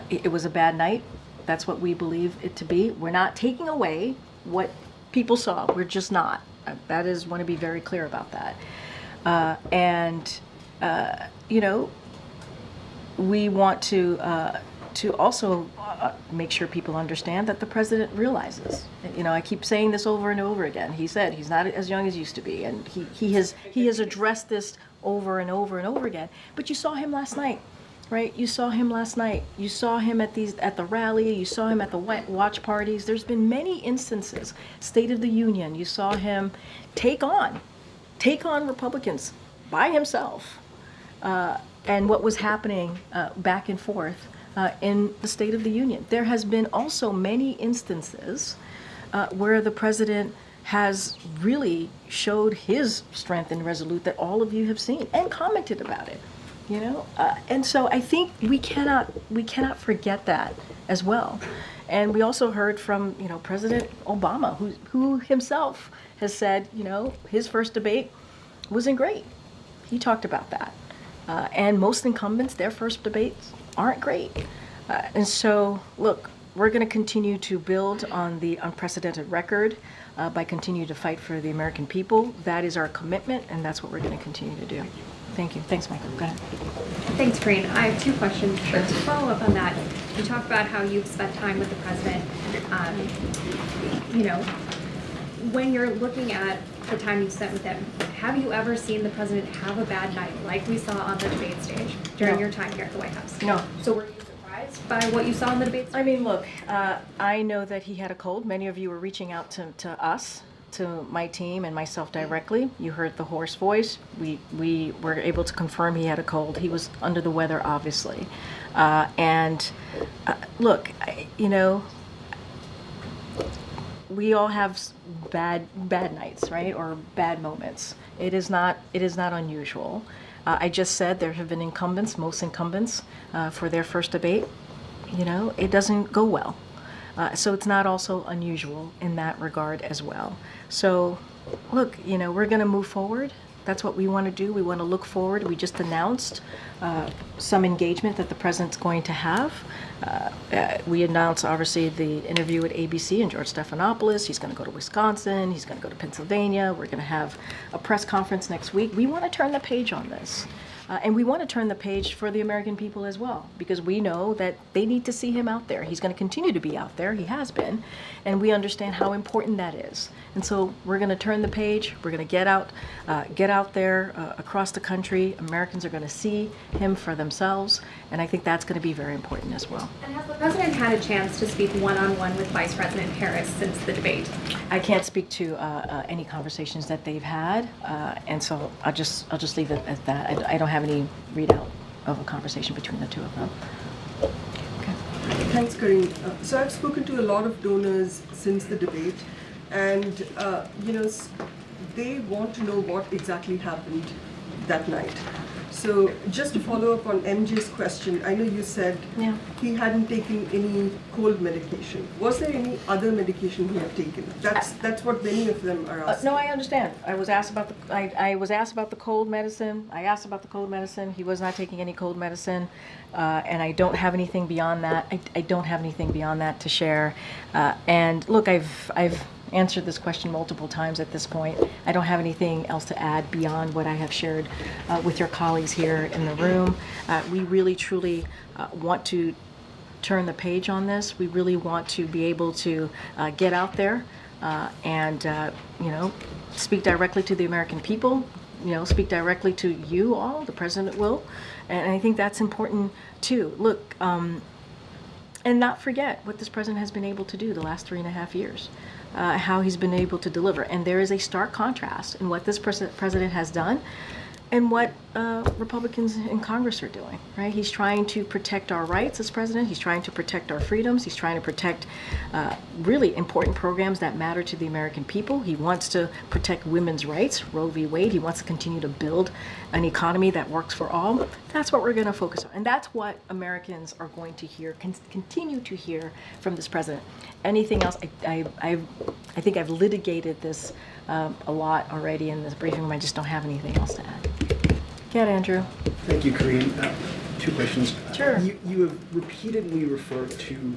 [SPEAKER 1] It was a bad night. That's what we believe it to be. We're not taking away what people saw. We're just not. Want to be very clear about that. And you know, we want to also make sure people understand that the president realizes. You know, I keep saying this over and over again. He said he's not as young as he used to be, and he has addressed this over and over and over again. But you saw him last night, right? You saw him last night. You saw him at the rally. You saw him at the watch parties. There's been many instances. State of the Union. You saw him take on Republicans by himself. And what was happening back and forth in the State of the Union. There has been also many instances where the president has really showed his strength and resolute that all of you have seen and commented about it. You know, and so I think we cannot forget that as well. And we also heard from, you know, President Obama, who himself has said, you know, his first debate wasn't great. He talked about that. And most incumbents, their first debates aren't great. And so, look, we're going to continue to build on the unprecedented record by continuing to fight for the American people. That is our commitment, and that's what we're going to continue to do. Thank you. Thanks, Michael. Go ahead.
[SPEAKER 11] Thanks, Karine. I have 2 questions. To follow up on that, you talked about how you've spent time with the president. You know, when you're looking at the time you've spent with him, have you ever seen the president have a bad night like we saw on the debate stage during your time here at the White House?
[SPEAKER 1] No.
[SPEAKER 11] So were you surprised by what you saw on the debate stage?
[SPEAKER 1] I mean, look, I know that he had a cold. Many of you were reaching out to us, to my team and myself directly. You heard the hoarse voice. We were able to confirm he had a cold. He was under the weather, obviously. Look, you know, we all have bad nights, right, or bad moments. It is not unusual. I just said there have been incumbents, most incumbents, for their first debate. You know, it doesn't go well. So it's not also unusual in that regard as well. So, look, you know, we're going to move forward. That's what we want to do. We want to look forward. We just announced some engagement that the president's going to have. We announced, obviously, the interview with ABC and George Stephanopoulos. He's going to go to Wisconsin. He's going to go to Pennsylvania. We're going to have a press conference next week. We want to turn the page on this. And we want to turn the page for the American people as well, because we know that they need to see him out there. He's going to continue to be out there. He has been. And we understand how important that is. And so we're going to turn the page. We're going to get out there across the country. Americans are going to see him for themselves. And I think that's going to be very important as well.
[SPEAKER 11] And has the president had a chance to speak one-on-one with Vice President Harris since the debate?
[SPEAKER 1] I can't speak to any conversations that they've had. And so I'll just leave it at that. I don't have any readout of a conversation between the two of them. Okay.
[SPEAKER 12] Thanks, Karine. So I've spoken to a lot of donors since the debate, and you know, they want to know what exactly happened that night. So just to follow up on MJ's question, I know you said he hadn't taken any cold medication. Was there any other medication he had taken? That's what many of them are asking.
[SPEAKER 1] No, I understand. I was asked about the cold medicine. I asked about the cold medicine. He was not taking any cold medicine, and I don't have anything beyond that. I don't have anything beyond that to share. And look, I've answered this question multiple times at this point. I don't have anything else to add beyond what I have shared with your colleagues here in the room. We really, truly want to turn the page on this. We really want to be able to get out there and, you know, speak directly to the American people, you know, speak directly to you all, the president will. And I think that's important too. Look, and not forget what this president has been able to do the last 3.5 years. How he's been able to deliver. And there is a stark contrast in what this president has done and what Republicans in Congress are doing, right? He's trying to protect our rights as president. He's trying to protect our freedoms. He's trying to protect really important programs that matter to the American people. He wants to protect women's rights, Roe v. Wade. He wants to continue to build an economy that works for all. That's what we're going to focus on. And that's what Americans are going to hear, continue to hear from this president. Anything else, I think I've litigated this a lot already in this briefing room. I just don't have anything else to add. Go ahead, Andrew.
[SPEAKER 13] Thank you, Karine. 2 questions.
[SPEAKER 1] Sure.
[SPEAKER 13] You have repeatedly referred to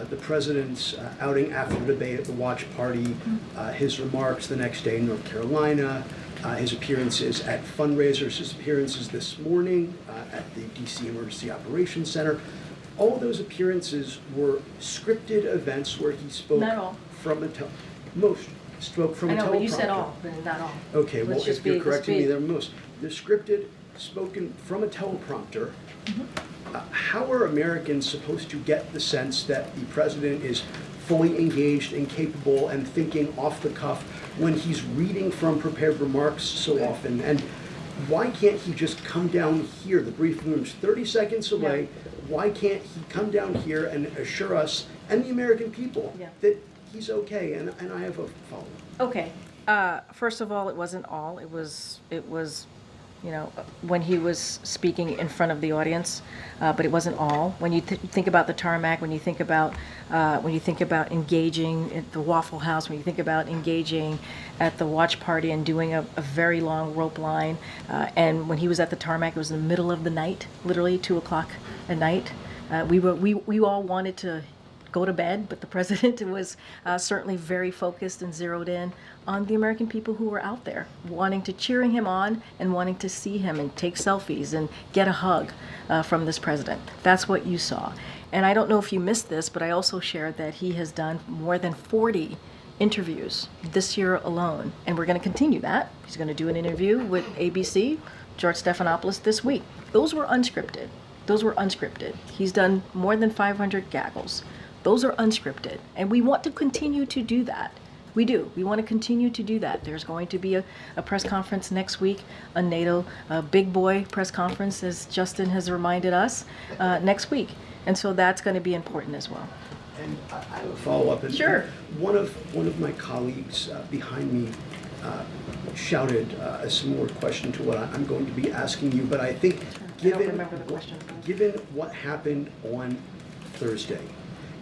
[SPEAKER 13] the president's outing after the debate at the watch party, his remarks the next day in North Carolina, his appearances at fundraisers, his appearances this morning at the DC Emergency Operations Center. All those appearances were scripted events where he spoke
[SPEAKER 1] Not all.
[SPEAKER 13] from a most spoke from
[SPEAKER 1] I
[SPEAKER 13] a teleprompter.
[SPEAKER 1] know, but you said all, but not all.
[SPEAKER 13] Okay,
[SPEAKER 1] Let's
[SPEAKER 13] well,
[SPEAKER 1] just
[SPEAKER 13] if you're
[SPEAKER 1] be- let's
[SPEAKER 13] correcting me,
[SPEAKER 1] be-
[SPEAKER 13] they're most. They're scripted, spoken from a teleprompter.
[SPEAKER 1] Mm-hmm.
[SPEAKER 13] How are Americans supposed to get the sense that the president is fully engaged and capable and thinking off the cuff when he's reading from prepared remarks so often? And why can't he just come down here? The briefing room's 30 seconds away. Why can't he come down here and assure us and the American people that he's okay? And I have a follow-up.
[SPEAKER 1] Okay. First of all, it wasn't all. It was, you know, when he was speaking in front of the audience, but it wasn't all. When you think about the tarmac, when you think about engaging at the Waffle House, when you think about engaging at the watch party and doing a very long rope line, and when he was at the tarmac, it was in the middle of the night, literally 2:00 at night. We all wanted to go to bed, but the president was certainly very focused and zeroed in on the American people who were out there, cheering him on and wanting to see him and take selfies and get a hug from this president. That's what you saw. And I don't know if you missed this, but I also shared that he has done more than 40 interviews this year alone, and we're going to continue that. He's going to do an interview with ABC, George Stephanopoulos, this week. Those were unscripted. He's done more than 500 gaggles. Those are unscripted, and we want to continue to do that. We do. We want to continue to do that. There's going to be a press conference next week, a NATO big boy press conference, as Justin has reminded us, next week. And so that's going to be important as well.
[SPEAKER 13] And I have a follow-up. And
[SPEAKER 1] Sure.
[SPEAKER 13] One of my colleagues behind me shouted a similar question to what I'm going to be asking you, but I think given what happened on Thursday,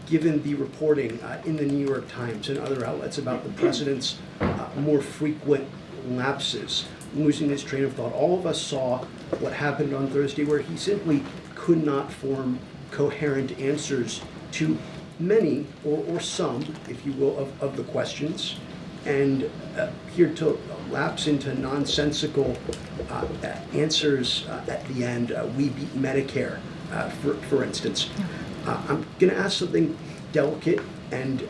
[SPEAKER 13] given the reporting in the New York Times and other outlets about the president's more frequent lapses, losing his train of thought, all of us saw what happened on Thursday where he simply could not form coherent answers to many, or some, if you will, of the questions, and here to lapse into nonsensical answers at the end. We beat Medicare, for instance. I'm going to ask something delicate, and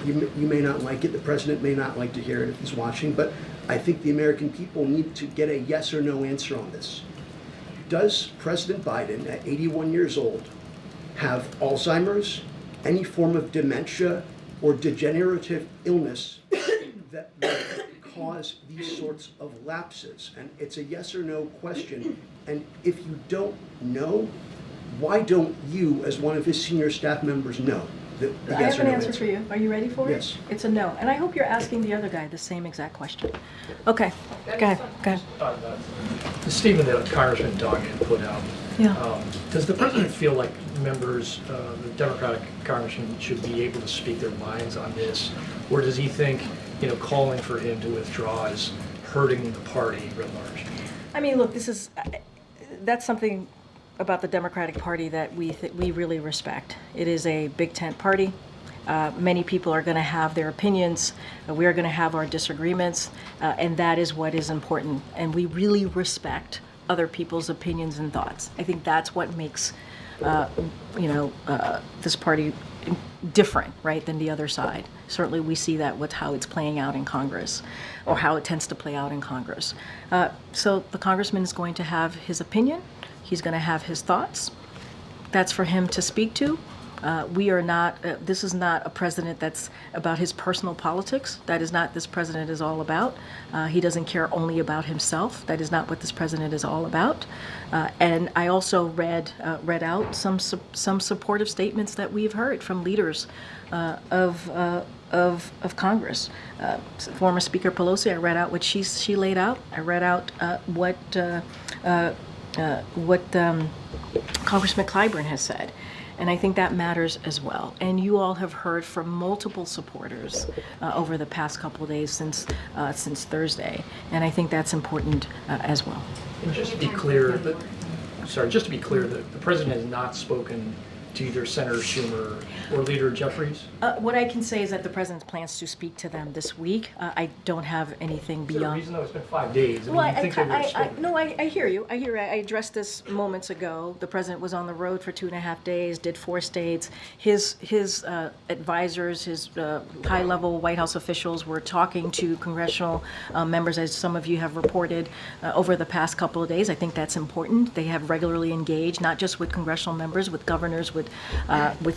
[SPEAKER 13] you may not like it. The president may not like to hear it if he's watching, but I think the American people need to get a yes or no answer on this. Does President Biden, at 81 years old, have Alzheimer's, any form of dementia, or degenerative illness that would cause these sorts of lapses? And it's a yes or no question. And if you don't know, why don't you, as one of his senior staff members, know the
[SPEAKER 1] I
[SPEAKER 13] yes
[SPEAKER 1] have
[SPEAKER 13] or
[SPEAKER 1] an
[SPEAKER 13] no
[SPEAKER 1] answer for you. Are you ready for it?
[SPEAKER 13] Yes.
[SPEAKER 1] It's a no. And I hope you're asking the other guy the same exact question. Okay, go ahead.
[SPEAKER 14] The statement that Congressman Doug had put out, does the president feel like members, the Democratic congressmen, should be able to speak their minds on this? Or does he think, calling for him to withdraw is hurting the party writ large?
[SPEAKER 1] I mean, look, that's something about the Democratic Party that we really respect. It is a big tent party. Many people are going to have their opinions. We are going to have our disagreements, and that is what is important. And we really respect other people's opinions and thoughts. I think that's what makes, this party different, right, than the other side. Certainly, we see that with how it's playing out in Congress, or how it tends to play out in Congress. So the congressman is going to have his opinion. He's going to have his thoughts. That's for him to speak to. We are not, this is not a president that's about his personal politics. That is not this president is all about. He doesn't care only about himself. That is not what this president is all about. And I also read out some supportive statements that we've heard from leaders of Congress. Former Speaker Pelosi, I read out what she laid out. I read out what Congressman Clyburn has said. And I think that matters as well. And you all have heard from multiple supporters over the past couple of days since Thursday. And I think that's important as well.
[SPEAKER 14] And just to be clear, the president has not spoken to either Senator Schumer or Leader Jeffries?
[SPEAKER 1] What I can say is that the president plans to speak to them this week. I don't have anything
[SPEAKER 14] Is there a
[SPEAKER 1] beyond.
[SPEAKER 14] reason though it's been 5 days? I mean,
[SPEAKER 1] Well,
[SPEAKER 14] you'd think they would have spoken.
[SPEAKER 1] no, I hear you. I hear. I addressed this moments ago. The president was on the road for 2.5 days, did 4 states. His advisors, his high-level White House officials were talking to congressional members, as some of you have reported over the past couple of days. I think that's important. They have regularly engaged, not just with congressional members, with governors, with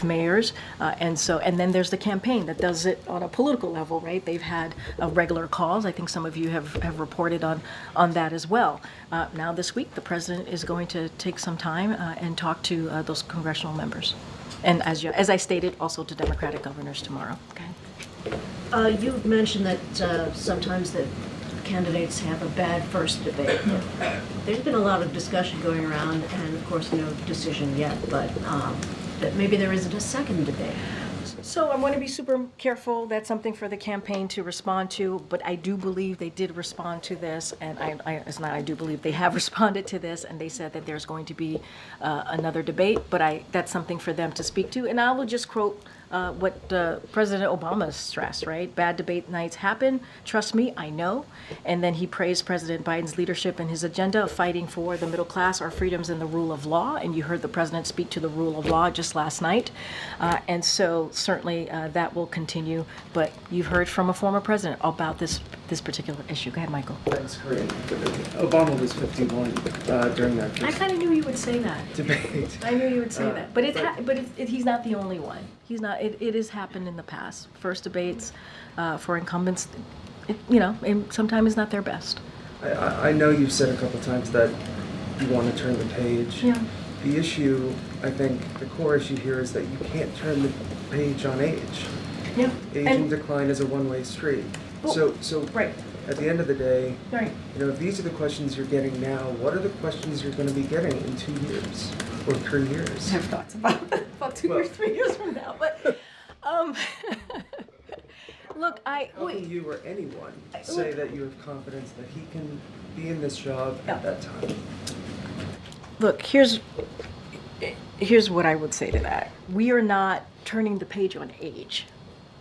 [SPEAKER 1] mayors, and then there's the campaign that does it on a political level, right? They've had regular calls. I think some of you have reported on that as well. Now this week, the president is going to take some time and talk to those congressional members, and as I stated, also to Democratic governors tomorrow. Okay.
[SPEAKER 4] You mentioned that sometimes that candidates have a bad first debate. There's been a lot of discussion going around, and of course no decision yet, but that maybe there isn't a second debate.
[SPEAKER 1] So I want to be super careful. That's something for the campaign to respond to, but I do believe they did respond to this, and I do believe they have responded to this, and they said that there's going to be another debate, but that's something for them to speak to. And I will just quote what President Obama stressed, right? Bad debate nights happen. Trust me, I know. And then he praised President Biden's leadership and his agenda of fighting for the middle class, our freedoms, and the rule of law. And you heard the president speak to the rule of law just last night. And so certainly that will continue. But you've heard from a former president about this particular issue. Go ahead, Michael.
[SPEAKER 15] Thanks, Karine. Obama was 51 during that
[SPEAKER 1] I kind of knew you would say that.
[SPEAKER 15] debate.
[SPEAKER 1] I knew you would say that. But he's not the only one. He's not. It has happened in the past. First debates for incumbents, sometimes is not their best.
[SPEAKER 15] I know you've said a couple times that you want to turn the page.
[SPEAKER 1] Yeah.
[SPEAKER 15] The issue, I think, the core issue here is that you can't turn the page on age.
[SPEAKER 1] Yeah.
[SPEAKER 15] Aging decline is a one-way street.
[SPEAKER 1] Well,
[SPEAKER 15] So
[SPEAKER 1] right.
[SPEAKER 15] at the end of the day,
[SPEAKER 1] Right.
[SPEAKER 15] if these are the questions you're getting now, what are the questions you're going to be getting in 2 years or 3 years?
[SPEAKER 1] I have thoughts about 2 years, 3 years from now, but look,
[SPEAKER 15] How can you or anyone say that you have confidence that he can be in this job at that time?
[SPEAKER 1] Look, here's what I would say to that. We are not turning the page on age.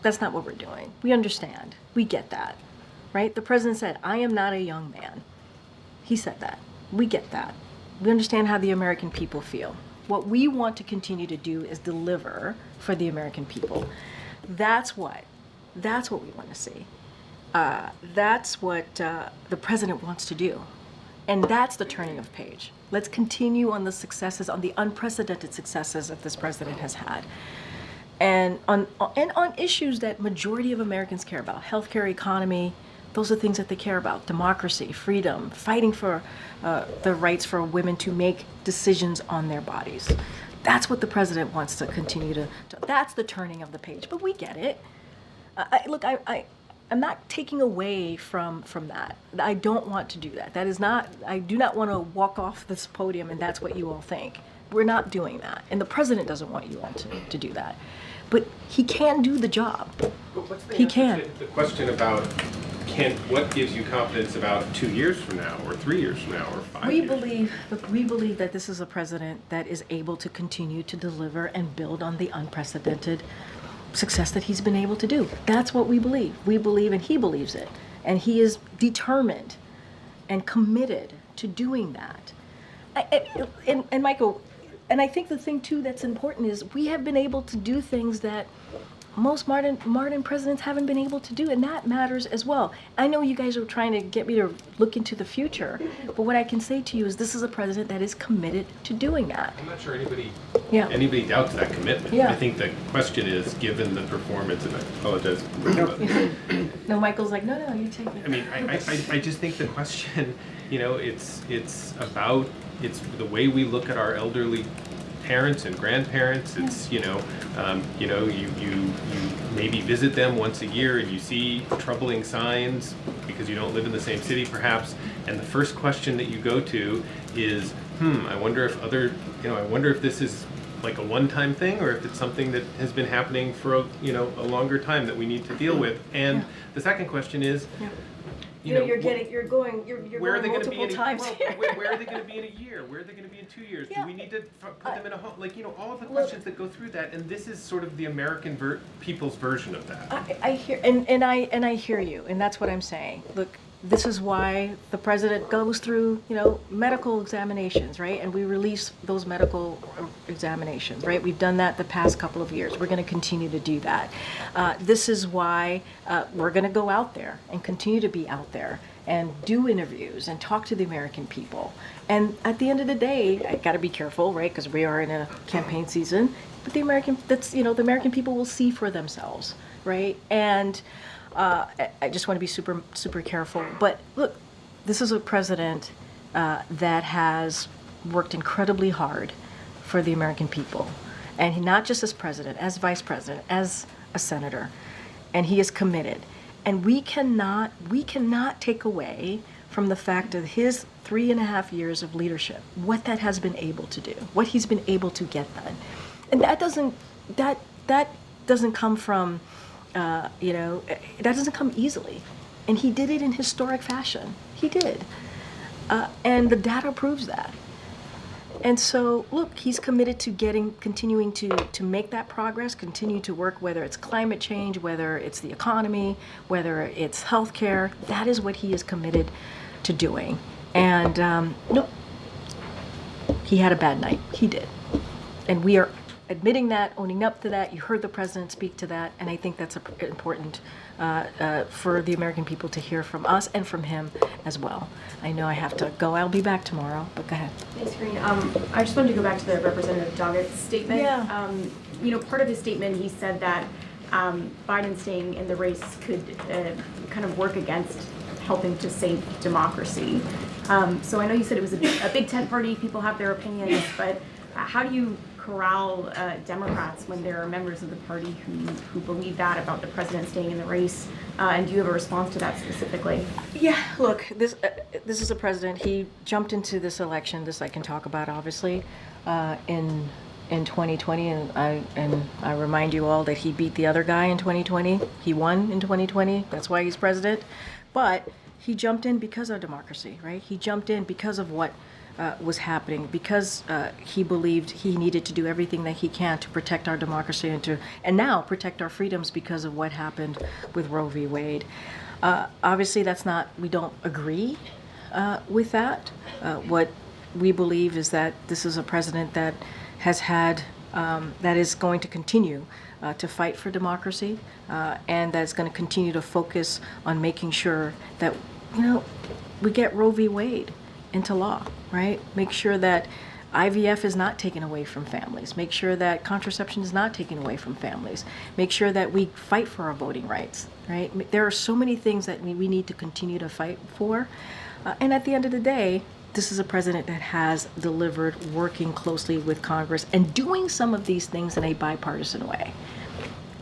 [SPEAKER 1] That's not what we're doing. We understand. We get that, right? The president said, "I am not a young man." He said that. We get that. We understand how the American people feel. What we want to continue to do is deliver for the American people. That's what we want to see. That's what the president wants to do. And that's the turning of page. Let's continue on the successes, on the unprecedented successes that this president has had. And on issues that majority of Americans care about, healthcare, economy, those are things that they care about. Democracy, freedom, fighting for the rights for women to make decisions on their bodies. That's what the president wants to continue to that's the turning of the page. But we get it. I'm not taking away from that. I don't want to do that. I do not want to walk off this podium and that's what you all think. We're not doing that. And the president doesn't want you all to do that. But he can do the job. He can.
[SPEAKER 10] The question about what gives you confidence about 2 years from now, or 3 years from now, or 5 years?
[SPEAKER 1] We believe that this is a president that is able to continue to deliver and build on the unprecedented success that he's been able to do. That's what we believe. We believe, and he believes it. And he is determined and committed to doing that. And Michael, and I think the thing too that's important is we have been able to do things that most modern presidents haven't been able to do, and that matters as well. I know you guys are trying to get me to look into the future, but what I can say to you is this is a president that is committed to doing that.
[SPEAKER 10] I'm not sure anybody doubts that commitment.
[SPEAKER 1] Yeah.
[SPEAKER 10] I think the question is, given the performance, and I apologize.
[SPEAKER 1] No, Michael's like, no, you take it.
[SPEAKER 10] I mean, I just think the question, it's about the way we look at our elderly parents and grandparents. It's you maybe visit them once a year and you see troubling signs because you don't live in the same city perhaps, and the first question that you go to is I wonder if this is like a one-time thing or if it's something that has been happening for a longer time that we need to deal with. And the second question is
[SPEAKER 1] You know,
[SPEAKER 10] know,
[SPEAKER 1] you're going
[SPEAKER 10] where are they going to be
[SPEAKER 1] multiple
[SPEAKER 10] in
[SPEAKER 1] times
[SPEAKER 10] well,
[SPEAKER 1] here.
[SPEAKER 10] where are they going to be in a year? Where are they going to be in 2 years?
[SPEAKER 1] Yeah.
[SPEAKER 10] Do we need to put them in a home? Like, you know, all of the
[SPEAKER 1] Look-
[SPEAKER 10] questions that go through that, and this is sort of the American people's version of that.
[SPEAKER 1] I hear and I hear you, and that's what I'm saying. Look, this is why the president goes through, you know, medical examinations, right? And we release those medical examinations, right? We've done that the past couple of years. We're going to continue to do that. This is why we're going to go out there and continue to be out there and do interviews and talk to the American people. And at the end of the day, I got to be careful, right? Because we are in a campaign season. But the American people will see for themselves, right? And I just want to be super, super careful. But look, this is a president that has worked incredibly hard for the American people. And not just as president, as vice president, as a senator. And he is committed. And we cannot take away from the fact of his 3.5 years of leadership, what that has been able to do, what he's been able to get done. And that doesn't come from, that doesn't come easily. And he did it in historic fashion. He did. And the data proves that. And so, look, he's committed to continuing to make that progress, continue to work, whether it's climate change, whether it's the economy, whether it's healthcare. That is what he is committed to doing. And, no, he had a bad night. He did. And we are admitting that, owning up to that. You heard the president speak to that, and I think that's important for the American people to hear from us and from him as well. I know I have to go. I'll be back tomorrow, but go ahead.
[SPEAKER 3] Thanks, Karine. I just wanted to go back to the Representative Doggett's statement.
[SPEAKER 1] Yeah.
[SPEAKER 3] Part of his statement, he said that Biden staying in the race could kind of work against helping to save democracy. So I know you said it was a big tent party, people have their opinions, but how do you corral Democrats when there are members of the party who believe that about the president staying in the race? And do you have a response to that specifically?
[SPEAKER 1] Yeah, look, this is a president. He jumped into this election. This I can talk about, obviously, in 2020, and I remind you all that he beat the other guy in 2020. He won in 2020. That's why he's president. But he jumped in because of democracy, right? He jumped in because of what was happening, because he believed he needed to do everything that he can to protect our democracy and now protect our freedoms because of what happened with Roe v. Wade. Obviously, we don't agree with that. What we believe is that this is a president that that is going to continue to fight for democracy, and that's going to continue to focus on making sure that, we get Roe v. Wade into law, right? Make sure that IVF is not taken away from families. Make sure that contraception is not taken away from families. Make sure that we fight for our voting rights, right? There are so many things that we need to continue to fight for. And at the end of the day, this is a president that has delivered, working closely with Congress and doing some of these things in a bipartisan way.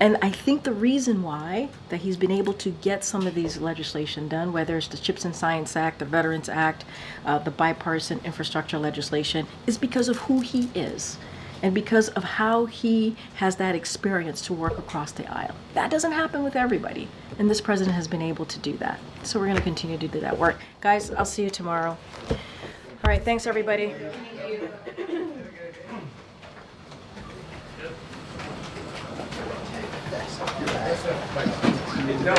[SPEAKER 1] And I think the reason why that he's been able to get some of these legislation done, whether it's the CHIPS and Science Act, the Veterans Act, the bipartisan infrastructure legislation, is because of who he is and because of how he has that experience to work across the aisle. That doesn't happen with everybody, and this president has been able to do that. So we're going to continue to do that work. Guys, I'll see you tomorrow. All right, thanks everybody.
[SPEAKER 10] No.